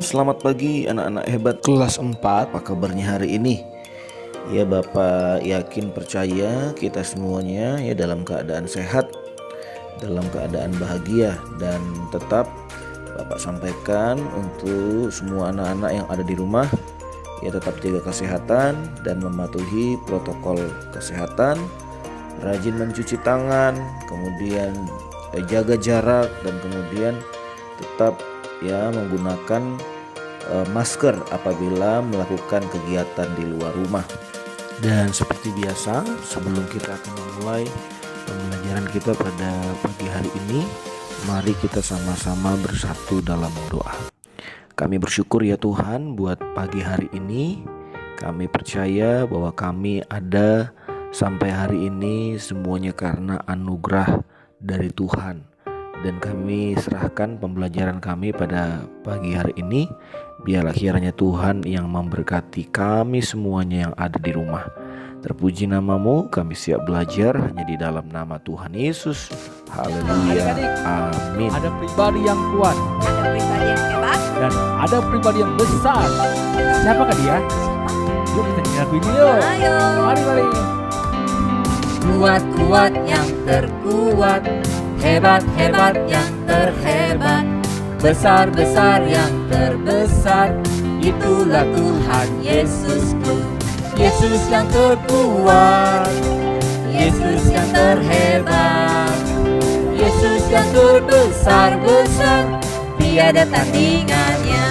Selamat pagi anak-anak hebat kelas 4. Apa kabarnya hari ini? Ya, Bapak yakin percaya kita semuanya ya dalam keadaan sehat, dalam keadaan bahagia, dan tetap Bapak sampaikan untuk semua anak-anak yang ada di rumah ya tetap jaga kesehatan dan mematuhi protokol kesehatan, rajin mencuci tangan, kemudian jaga jarak, dan kemudian tetap ya menggunakan masker apabila melakukan kegiatan di luar rumah. Dan seperti biasa, sebelum kita akan memulai pembelajaran kita pada pagi hari ini, mari kita sama-sama bersatu dalam doa. Kami bersyukur ya Tuhan buat pagi hari ini. Kami percaya bahwa kami ada sampai hari ini semuanya karena anugerah dari Tuhan. Dan kami serahkan pembelajaran kami pada pagi hari ini. Biarlah kiranya Tuhan yang memberkati kami semuanya yang ada di rumah. Terpuji namamu, kami siap belajar hanya di dalam nama Tuhan Yesus. Haleluya, amin. Ada pribadi yang kuat, ada pribadi yang hebat, dan ada pribadi yang besar. Siapakah dia? Yuk kita dengar video. ayo. Mari. Kuat-kuat yang terkuat, hebat-hebat yang terhebat, besar-besar yang terbesar, itulah Tuhan Yesusku. Yesus yang terkuat, Yesus yang terhebat, Yesus yang terbesar-besar, tiada tandingannya.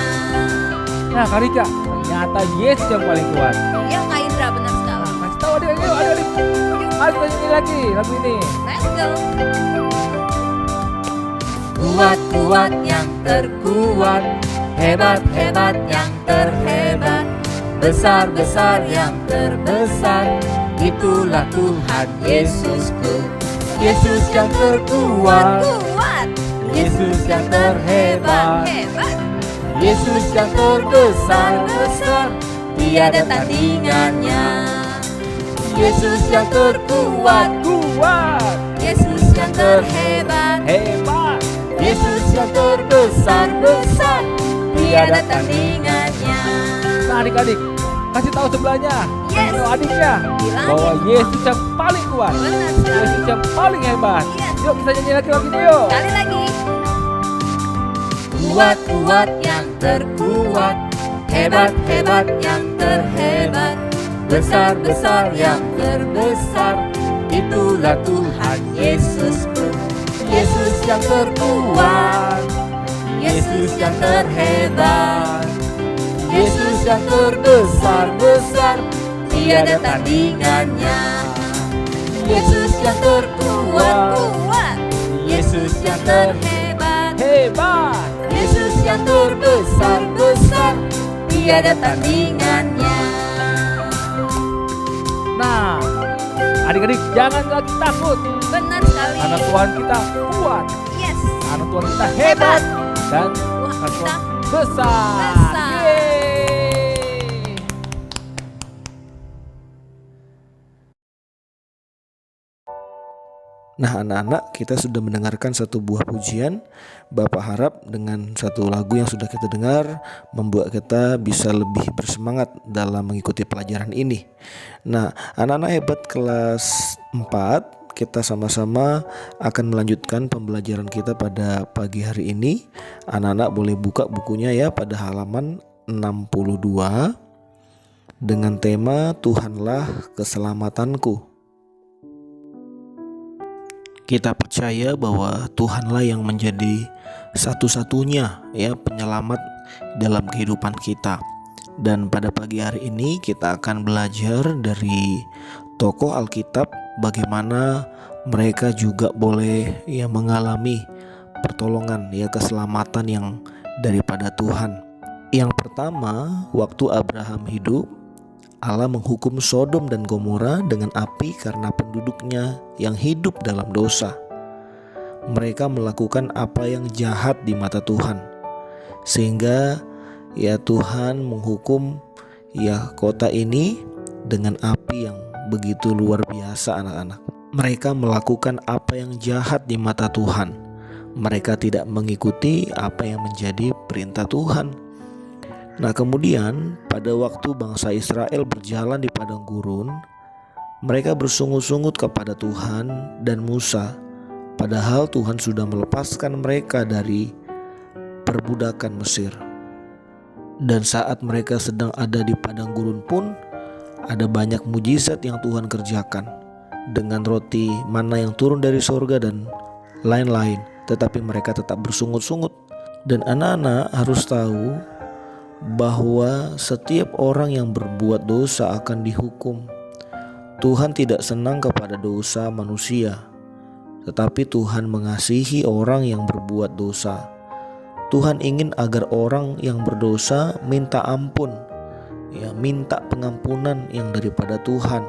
Nah Kak Rika, ternyata Yesus yang paling kuat. Ya Kak Indra, benar sekali. Kasih tahu adik, adik. Mari kita nyanyi lagi lagu ini. Let's go. Kuat-kuat yang terkuat, hebat-hebat yang terhebat, besar-besar yang terbesar, itulah Tuhan Yesusku. Yesus yang terkuat, Yesus yang terhebat, Yesus yang terbesar, tiada tandingannya. Yesus yang terkuat, Yesus yang terhebat, Hebat. Yesus yang terbesar, tiada tandingannya. Nah adik-adik, kasih tahu sebelahnya, Yes. kasih tahu adiknya Bilangin. bahwa Yesus yang paling kuat, Benar sekali. Yesus yang paling hebat. Yes. Yuk kita nyanyi lagi lagu ini yuk. Sekali lagi. Kuat-kuat yang terkuat, hebat-hebat yang terhebat, besar-besar yang terbesar, itulah Tuhan Yesusku. Yesus yang terkuat, Yesus yang terhebat, Yesus yang terbesar-besar, tiada tandingannya. Yesus yang terkuat, Yesus yang terhebat, Hebat. Yesus yang terbesar-besar, tiada tandingannya. Nah, adik-adik jangan lagi takut, Benar sekali. karena Tuhan kita kuat, Yes. karena Tuhan kita hebat, dan Tuhan karena kita Tuhan besar. besar. Yeay. Nah anak-anak, kita sudah mendengarkan satu buah pujian. Bapak harap dengan satu lagu yang sudah kita dengar membuat kita bisa lebih bersemangat dalam mengikuti pelajaran ini. Nah anak-anak hebat kelas 4, kita sama-sama akan melanjutkan pembelajaran kita pada pagi hari ini. Anak-anak boleh buka bukunya ya pada halaman 62 dengan tema Tuhanlah keselamatanku. Kita percaya bahwa Tuhanlah yang menjadi satu-satunya ya penyelamat dalam kehidupan kita. Dan pada pagi hari ini kita akan belajar dari tokoh Alkitab bagaimana mereka juga boleh ya mengalami pertolongan ya keselamatan yang daripada Tuhan. Yang pertama, waktu Abraham hidup, Allah menghukum Sodom dan Gomora dengan api karena penduduknya yang hidup dalam dosa. Mereka melakukan apa yang jahat di mata Tuhan, sehingga ya Tuhan menghukum ya kota ini dengan api yang begitu luar biasa anak-anak. Mereka melakukan apa yang jahat di mata Tuhan. Mereka tidak mengikuti apa yang menjadi perintah Tuhan. Nah, kemudian pada waktu bangsa Israel berjalan di padang gurun, mereka bersungut-sungut kepada Tuhan dan Musa, padahal Tuhan sudah melepaskan mereka dari perbudakan Mesir. Dan saat mereka sedang ada di padang gurun pun, ada banyak mujizat yang Tuhan kerjakan, dengan roti mana yang turun dari sorga dan lain-lain. Tetapi mereka tetap bersungut-sungut. Dan anak-anak harus tahu bahwa setiap orang yang berbuat dosa akan dihukum. Tuhan tidak senang kepada dosa manusia, tetapi Tuhan mengasihi orang yang berbuat dosa. Tuhan ingin agar orang yang berdosa minta ampun, minta pengampunan yang daripada Tuhan.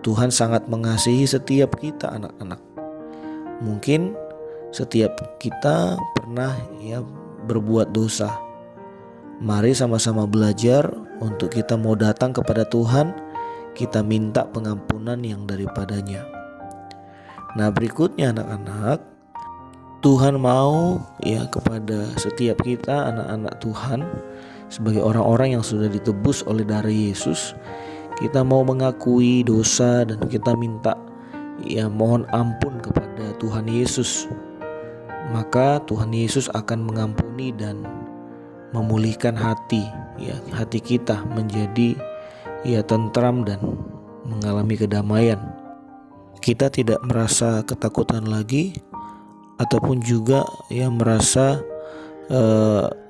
Tuhan sangat mengasihi setiap kita, anak-anak. Mungkin setiap kita pernah berbuat dosa. Mari sama-sama belajar untuk kita mau datang kepada Tuhan, kita minta pengampunan yang daripadanya. Nah, berikutnya anak-anak, Tuhan mau kepada setiap kita anak-anak Tuhan sebagai orang-orang yang sudah ditebus oleh darah Yesus, kita mau mengakui dosa dan kita minta mohon ampun kepada Tuhan Yesus. Maka Tuhan Yesus akan mengampuni dan memulihkan hati kita menjadi tentram dan mengalami kedamaian. Kita tidak merasa ketakutan lagi ataupun juga merasa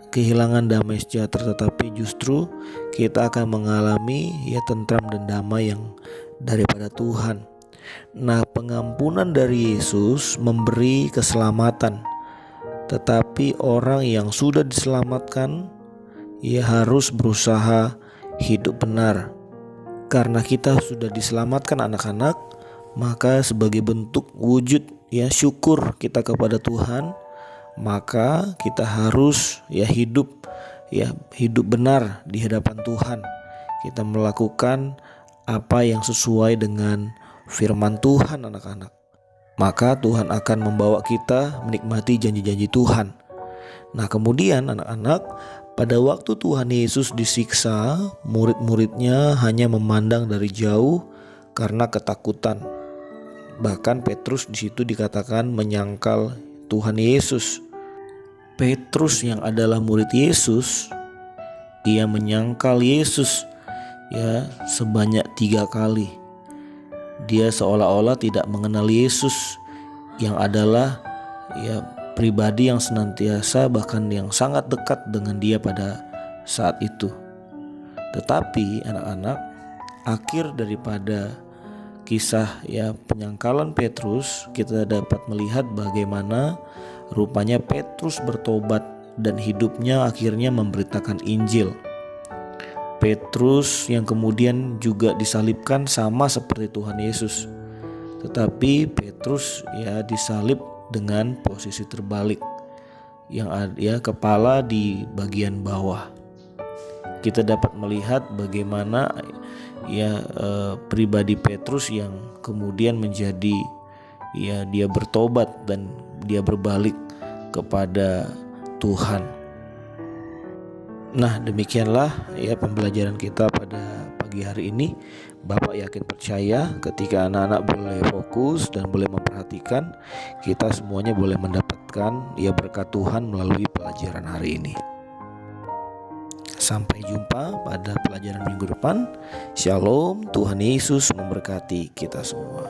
kehilangan damai sejahtera, tetapi justru kita akan mengalami tentram dan damai yang daripada Tuhan. Nah, pengampunan dari Yesus memberi keselamatan, tetapi orang yang sudah diselamatkan harus berusaha hidup benar. Karena kita sudah diselamatkan anak-anak, maka sebagai bentuk wujud syukur kita kepada Tuhan, maka kita harus hidup benar di hadapan Tuhan. Kita melakukan apa yang sesuai dengan firman Tuhan, anak-anak. Maka Tuhan akan membawa kita menikmati janji-janji Tuhan. Nah, kemudian anak-anak, pada waktu Tuhan Yesus disiksa, murid-muridnya hanya memandang dari jauh karena ketakutan. Bahkan Petrus di situ dikatakan menyangkal Tuhan Yesus. Petrus yang adalah murid Yesus, dia menyangkal Yesus sebanyak 3 kali. Dia seolah-olah tidak mengenal Yesus yang adalah pribadi yang senantiasa bahkan yang sangat dekat dengan dia pada saat itu. Tetapi anak-anak, akhir daripada kisah penyangkalan Petrus, kita dapat melihat bagaimana rupanya Petrus bertobat dan hidupnya akhirnya memberitakan Injil. Petrus yang kemudian juga disalibkan sama seperti Tuhan Yesus, tetapi Petrus disalib dengan posisi terbalik, yang ada kepala di bagian bawah. Kita dapat melihat bagaimana pribadi Petrus yang kemudian menjadi dia bertobat dan dia berbalik kepada Tuhan. Nah, demikianlah pembelajaran kita pada pagi hari ini. Bapak yakin percaya ketika anak-anak boleh fokus dan boleh memperhatikan, kita semuanya boleh mendapatkan berkat Tuhan melalui pelajaran hari ini. Sampai jumpa pada pelajaran minggu depan. Shalom, Tuhan Yesus memberkati kita semua.